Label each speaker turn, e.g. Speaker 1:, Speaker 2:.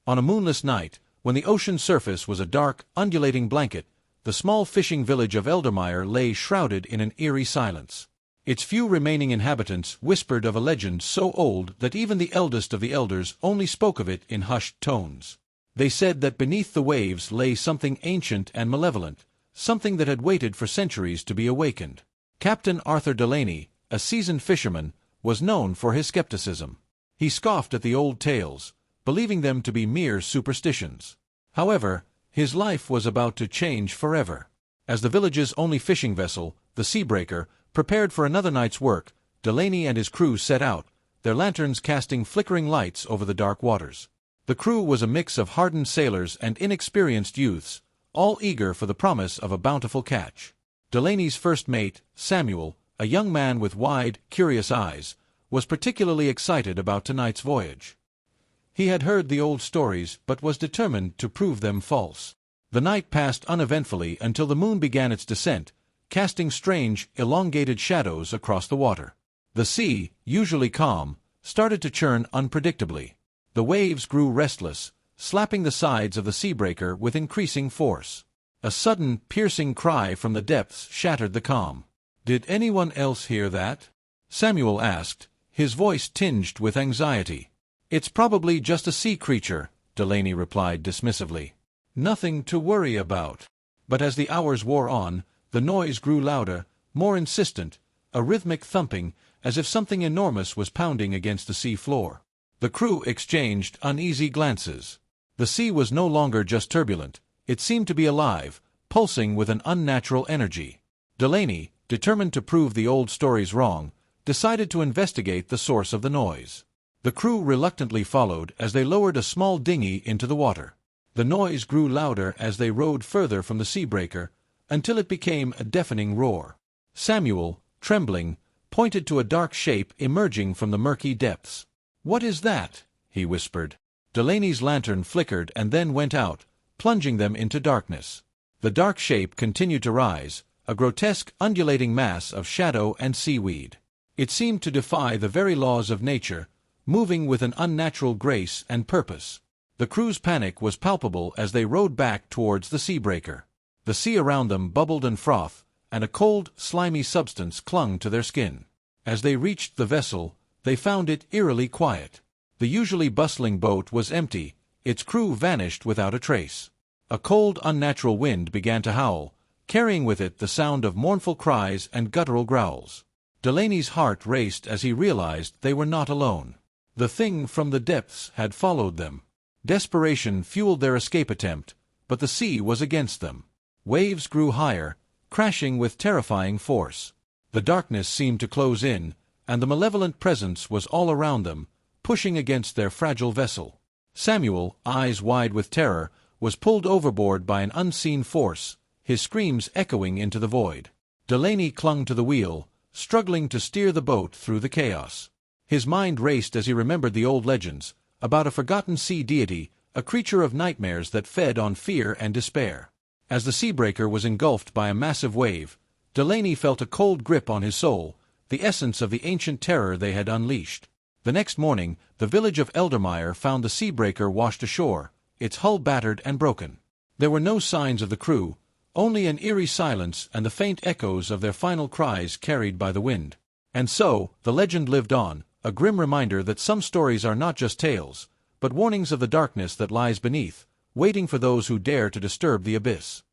Speaker 1: On a moonless night, when the ocean surface was a dark, undulating blanket, the small fishing village of Eldermire lay shrouded in an eerie silence. Its few remaining inhabitants whispered of a legend so old that even the eldest of the elders only spoke of it in hushed tones. They said that beneath the waves lay something ancient and malevolent, something that had waited for centuries to be awakened. Captain Arthur Delaney, a seasoned fisherman, was known for his skepticism. He scoffed at the old tales, believing them to be mere superstitions. However, his life was about to change forever. As the village's only fishing vessel, the Seabreaker, prepared for another night's work, Delaney and his crew set out, their lanterns casting flickering lights over the dark waters. The crew was a mix of hardened sailors and inexperienced youths, all eager for the promise of a bountiful catch. Delaney's first mate, Samuel, a young man with wide, curious eyes, was particularly excited about tonight's voyage. He had heard the old stories but was determined to prove them false. The night passed uneventfully until the moon began its descent, casting strange, elongated shadows across the water. The sea, usually calm, started to churn unpredictably. The waves grew restless, slapping the sides of the Seabreaker with increasing force. A sudden, piercing cry from the depths shattered the calm. "Did anyone else hear that?" Samuel asked, his voice tinged with anxiety. "It's probably just a sea creature," Delaney replied dismissively. "Nothing to worry about." But as the hours wore on, the noise grew louder, more insistent, a rhythmic thumping, as if something enormous was pounding against the sea floor. The crew exchanged uneasy glances. The sea was no longer just turbulent, it seemed to be alive, pulsing with an unnatural energy. Delaney, determined to prove the old stories wrong, decided to investigate the source of the noise. The crew reluctantly followed as they lowered a small dinghy into the water. The noise grew louder as they rowed further from the Seabreaker, until it became a deafening roar. Samuel, trembling, pointed to a dark shape emerging from the murky depths. "What is that?" he whispered. Delaney's lantern flickered and then went out, plunging them into darkness. The dark shape continued to rise, a grotesque undulating mass of shadow and seaweed. It seemed to defy the very laws of nature, moving with an unnatural grace and purpose. The crew's panic was palpable as they rowed back towards the Seabreaker. The sea around them bubbled and frothed, and a cold, slimy substance clung to their skin. As they reached the vessel, they found it eerily quiet. The usually bustling boat was empty, its crew vanished without a trace. A cold, unnatural wind began to howl, carrying with it the sound of mournful cries and guttural growls. Delaney's heart raced as he realized they were not alone. The thing from the depths had followed them. Desperation fueled their escape attempt, but the sea was against them. Waves grew higher, crashing with terrifying force. The darkness seemed to close in, and the malevolent presence was all around them, pushing against their fragile vessel. Samuel, eyes wide with terror, was pulled overboard by an unseen force, his screams echoing into the void. Delaney clung to the wheel, struggling to steer the boat through the chaos. His mind raced as he remembered the old legends, about a forgotten sea deity, a creature of nightmares that fed on fear and despair. As the Seabreaker was engulfed by a massive wave, Delaney felt a cold grip on his soul, the essence of the ancient terror they had unleashed. The next morning, the village of Eldermire found the Seabreaker washed ashore, its hull battered and broken. There were no signs of the crew, only an eerie silence and the faint echoes of their final cries carried by the wind. And so, the legend lived on, a grim reminder that some stories are not just tales, but warnings of the darkness that lies beneath, waiting for those who dare to disturb the abyss.